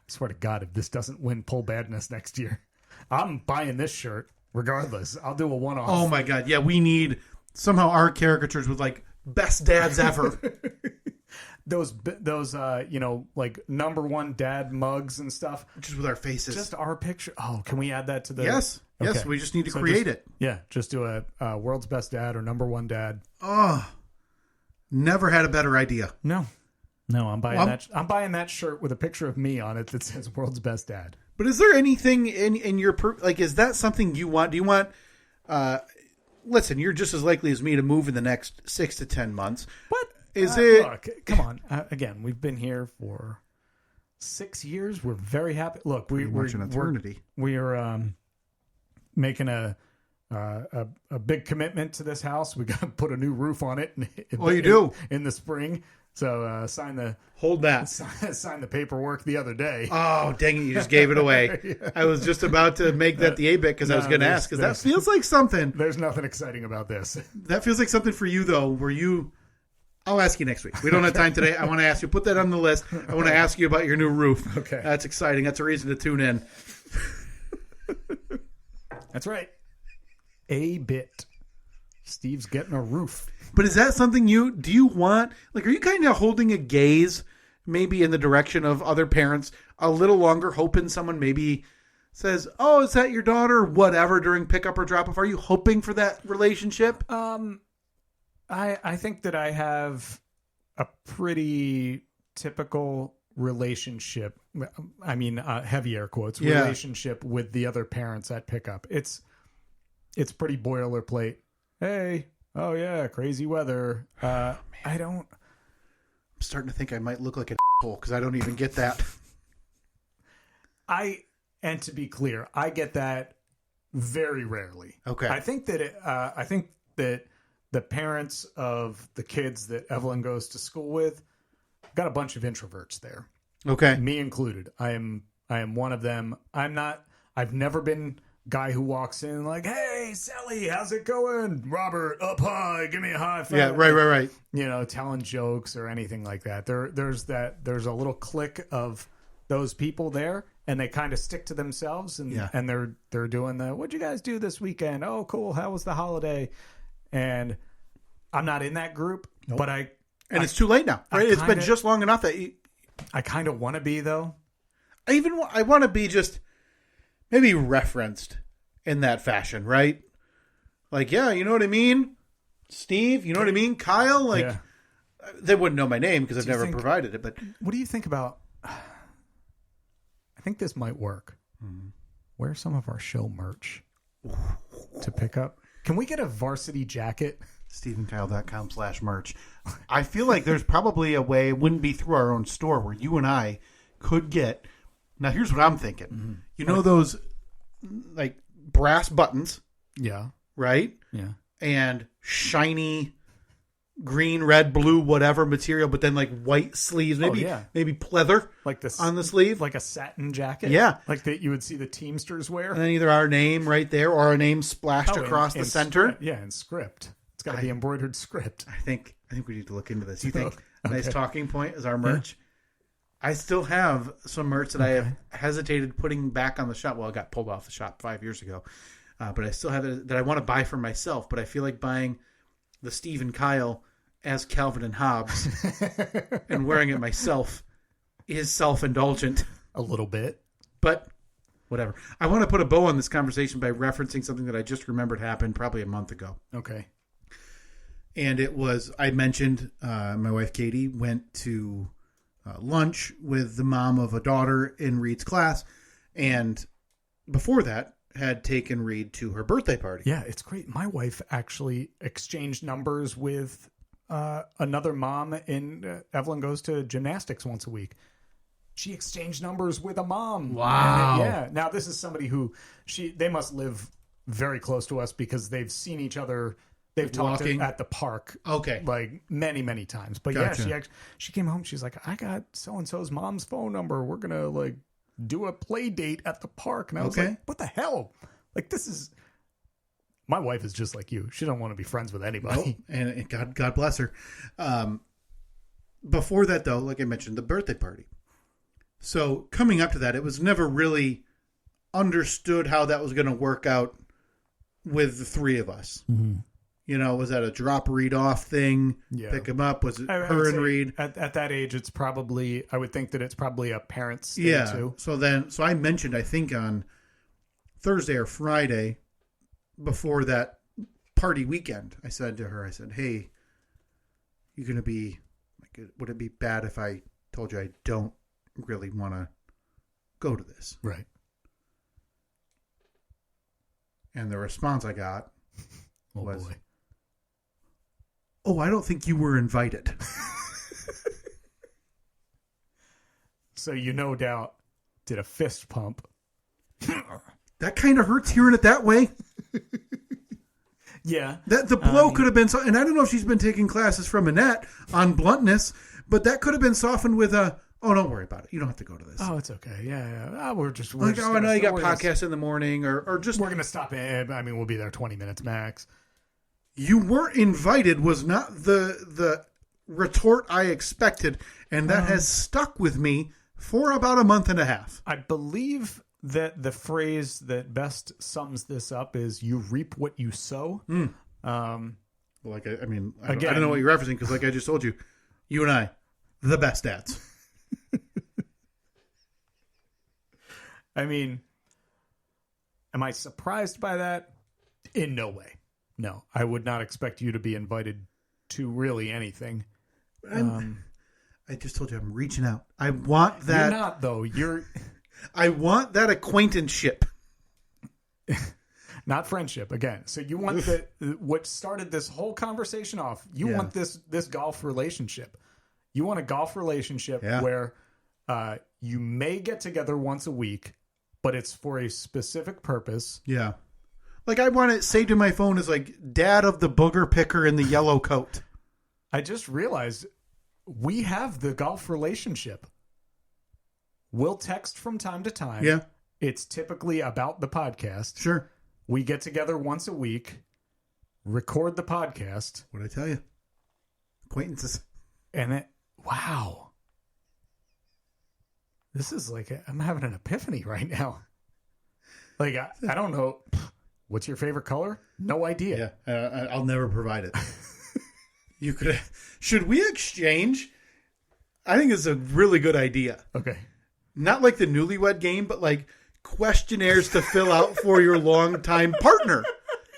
swear to God, if this doesn't win poll badness next year, I'm buying this shirt regardless. I'll do a one-off. Oh my God. Yeah, we need somehow our caricatures with best dads ever. those number one dad mugs and stuff. Just with our faces. Just our picture. Oh, can we add that to the... Yes. Okay. Yes, we just need to create it. Yeah, just do a world's best dad or number one dad. Oh, never had a better idea. No, I'm buying that. I'm buying that shirt with a picture of me on it that says world's best dad. But is there anything in your like? Is that something you want? Do you want? Listen, you're just as likely as me to move in the next 6 to 10 months. What is it? Look, come on. Again, we've been here for 6 years. We're very happy. Look, we're an eternity. We're making a big commitment to this house. We got to put a new roof on it. You do in the spring. So sign the paperwork the other day. Oh, dang it! You just gave it away. Yeah. I was just about to make that the A bit because I was going to ask because that feels like something. There's nothing exciting about this. That feels like something for you though. I'll ask you next week. We don't have time today. I want to ask you. Put that on the list. I want to ask you about your new roof. Okay, that's exciting. That's a reason to tune in. That's right. A bit. Steve's getting a roof. But is that something do you want? Like, are you kind of holding a gaze maybe in the direction of other parents a little longer, hoping someone maybe says, "Oh, is that your daughter?" Or whatever during pickup or drop off. Are you hoping for that relationship? I think that I have a pretty typical relationship. I mean, heavy air quotes relationship with the other parents at pickup. It's pretty boilerplate. Hey, oh yeah, crazy weather. I'm starting to think I might look like an asshole because I don't even get that. And to be clear, I get that very rarely. Okay. I think that the parents of the kids that Evelyn goes to school with got a bunch of introverts there. Okay. Me included. I am one of them. I've never been guy who walks in like, "Hey, Sally, how's it going? Robert, up high, give me a high five." Yeah, right. You know, telling jokes or anything like that. There's a little clique of those people there, and they kind of stick to themselves, and they're doing "What'd you guys do this weekend? Oh, cool. How was the holiday?" And I'm not in that group, but it's too late now, right? It's been just long enough that I kind of want to be though. I want to be just maybe referenced in that fashion, right? Like, yeah, you know what I mean? Steve, you know what I mean? Kyle, like, they wouldn't know my name because I've never provided it, but... What do you think about... I think this might work. Wear some of our show merch to pick up. Can we get a varsity jacket? SteveandKyle.com/merch. I feel like there's probably a way, it wouldn't be through our own store, where you and I could get... Now, here's what I'm thinking. Mm-hmm. You know those, like, brass buttons? Yeah. Right? Yeah. And shiny green, red, blue, whatever material, but then, like, white sleeves. Maybe pleather like this on the sleeve. Like a satin jacket? Yeah. Like that you would see the Teamsters wear? And then either our name right there or our name splashed across the center. In script. It's got to be embroidered script. I think we need to look into this. You think a nice talking point is our merch? Yeah. I still have some merch that I have hesitated putting back on the shop. Well, I got pulled off the shop 5 years ago. But I still have it that I want to buy for myself. But I feel like buying the Steve and Kyle as Calvin and Hobbes and wearing it myself is self-indulgent. A little bit. But whatever. I want to put a bow on this conversation by referencing something that I just remembered happened probably a month ago. Okay. And it was, I mentioned my wife Katie went to... lunch with the mom of a daughter in Reed's class, and before that had taken Reed to her birthday party. Yeah, it's great. My wife actually exchanged numbers with another mom in Evelyn goes to gymnastics once a week. She exchanged numbers with a mom. Wow. Yeah. Now this is somebody who they must live very close to us because they've seen each other. They've talked at the park, like many, many times. But gotcha. Yeah, she came home. She's like, "I got so and so's mom's phone number. We're gonna like do a play date at the park." And I was like, "What the hell? Like this is." My wife is just like you. She don't want to be friends with anybody. Nope. And God bless her. Before that, though, like I mentioned, the birthday party. So coming up to that, it was never really understood how that was going to work out with the three of us. Mm-hmm. You know, was that a drop Reed off thing? Yeah. Pick him up? Was it her and Reed? At that age, it's probably, I would think that it's probably a parent's day too. So I mentioned, I think on Thursday or Friday before that party weekend, I said to her, "Hey, you're going to be, like, would it be bad if I told you I don't really want to go to this?" Right. And the response I got was, boy. "Oh, I don't think you were invited." So you no doubt did a fist pump. That kind of hurts hearing it that way. Yeah. That the blow could have been, and I don't know if she's been taking classes from Annette on bluntness, but that could have been softened with a, "Oh, don't worry about it. You don't have to go to this." Oh, it's okay. Yeah. We're just I know you got we're podcasts in the morning, or just We're gonna stop in. I mean, we'll be there 20 minutes max. you weren't invited was not the retort I expected, and that has stuck with me for about a month and a half. I believe that the phrase that best sums this up is "you reap what you sow." Like I mean, I Again- don't know what you're referencing because, like I just told you, you and I, the best dads. I mean, am I surprised by that? In no way. No, I would not expect you to be invited to really anything. I just told you I'm reaching out. I want that. You're not, though. You're I want that acquaintanceship. not friendship again. So you want what started this whole conversation off. You Yeah. want this golf relationship. You want a golf relationship where you may get together once a week, but it's for a specific purpose. Yeah. Like I want it saved in my phone as like dad of the booger picker in the yellow coat. I just realized we have the golf relationship. We'll text from time to time. Yeah. It's typically about the podcast. Sure. We get together once a week, record the podcast, What'd I tell you? Acquaintances. and wow. This is like, I'm having an epiphany right now. Like, I don't know. What's your favorite color? No idea. Yeah. I'll never provide it. You could. Should we exchange? I think it's a really good idea. Okay. Not like the newlywed game, but like questionnaires to fill out for your longtime partner.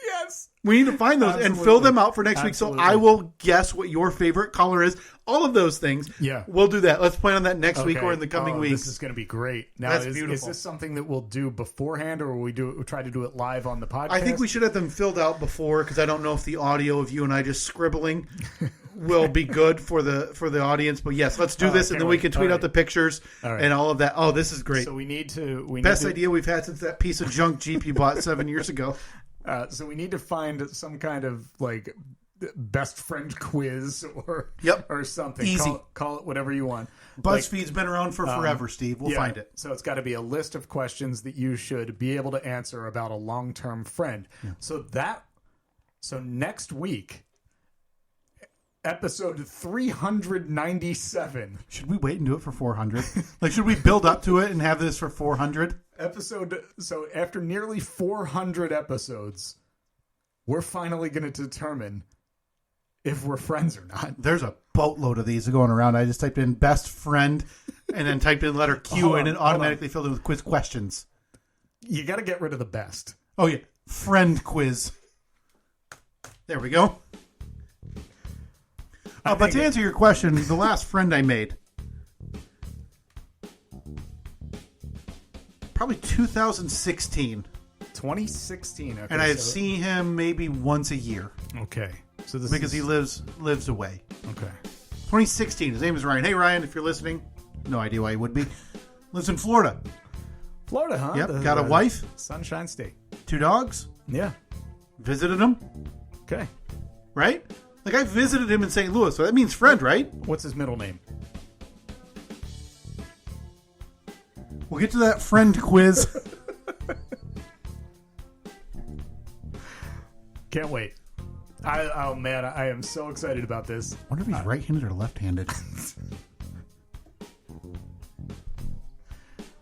Yes. We need to find those and fill them out for next week. So I will guess what your favorite color is. All of those things. Yeah. We'll do that. Let's plan on that next week or in the coming weeks. This is going to be great. Now, That's is beautiful. this something that we'll do beforehand, or will we try to do it live on the podcast? I think we should have them filled out before because I don't know if the audio of you and I just scribbling will be good for the audience. But yes, let's do this, and then we can tweet out the pictures and all of that. Oh, this is great. So we need to Best idea we've had since that piece of junk GP bought 7 years ago. So we need to find some kind of like best friend quiz or something. Easy. Call it whatever you want. BuzzFeed's been around for forever, Steve. We'll find it. So it's got to be a list of questions that you should be able to answer about a long-term friend. Yeah. So next week, episode 397. Should we wait and do it for 400? Like, should we build up to it and have this for 400? So after nearly 400 episodes, we're finally going to determine if we're friends or not. There's a boatload of these going around. I just typed in best friend and then typed in letter Q and it automatically filled in with quiz questions. You got to get rid of the best. Oh, yeah. Friend quiz. There we go. But to answer your question, the last friend I made, probably 2016. 2016. Okay, and I've seen him maybe once a year. Okay. So this because he lives away. Okay. 2016. His name is Ryan. Hey, Ryan, if you're listening. No idea why he would be. Lives in Florida. Florida, huh? Yep. Got a wife. Sunshine State. 2 dogs. Yeah. Visited him. Okay. Right? Like, I visited him in St. Louis, so that means friend, right? What's his middle name? We'll get to that friend quiz. Can't wait. Oh, man, I am so excited about this. I wonder if he's right-handed or left-handed.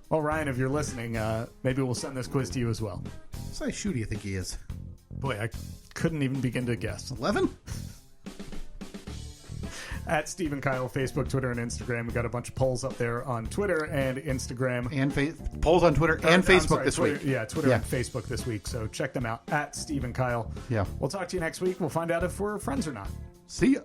Well, Ryan, if you're listening, maybe we'll send this quiz to you as well. What size shoe do you think he is? Boy, I couldn't even begin to guess. 11? At Steve and Kyle, Facebook, Twitter, and Instagram. We got a bunch of polls up there on Twitter and Instagram. And polls on Twitter and Facebook this week. Yeah, Twitter and Facebook this week. So check them out at Steve and Kyle. Yeah. We'll talk to you next week. We'll find out if we're friends or not. See ya.